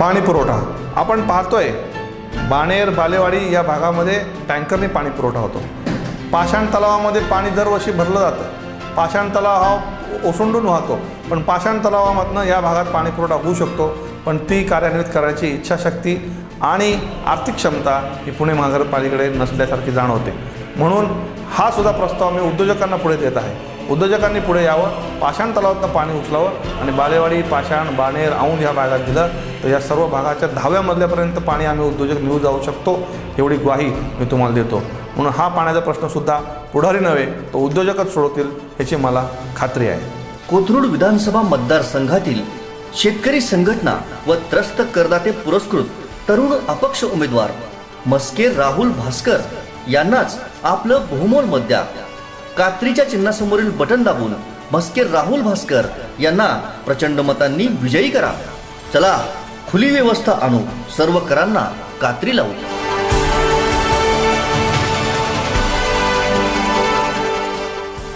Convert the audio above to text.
पाणी पुरवठा आपण पाहतोय, बाणेर बालेवाडी या भागामध्ये टँकरने पाणी पुरवठा होतो। पाषाण तलावामध्ये पाणी दरवर्षी भरलं जातं। पाषाण तलाव हा ओसंडून वाहतो, पण पाषाण तलावामधनं या भागात पाणी पुरवठा होऊ शकतो, पण ती कार्यान्वित करायची इच्छाशक्ती आणि आर्थिक क्षमता ही पुणे महानगरपालिकेकडे नसल्यासारखी जाणवते। म्हणून हा सुद्धा प्रस्ताव मी उद्योजकांना पुढे देत आहे। उद्योजकांनी पुढे यावं, पाषाण तलावातनं पाणी उचलावं आणि बालेवाडी, पाषाण, बाणेर, औंध या भागात दिलं तर या सर्व भागाच्या 10व्या मजल्यापर्यंत पाणी आम्ही उद्योजक नेऊ जाऊ शकतो, एवढी ग्वाही मी तुम्हाला देतो। म्हणून हा पाण्याचा प्रश्नसुद्धा पुढारी नव्हे तो उद्योजकच सोडवतील याची मला खात्री आहे। कोथरूड विधानसभा मतदारसंघातील शेतकरी संघटना व त्रस्त करदाते पुरस्कृत तरुण अपक्ष उमेदवार मस्के राहुल भास्कर यांनाच आपलं बहुमोल मत द्या। कात्रीच्या चिन्हासमोरील बटन दाबून मस्के राहुल भास्कर यांना प्रचंड मतांनी विजयी करा। चला खुली व्यवस्था आणू, सर्व करांना कात्री लावू।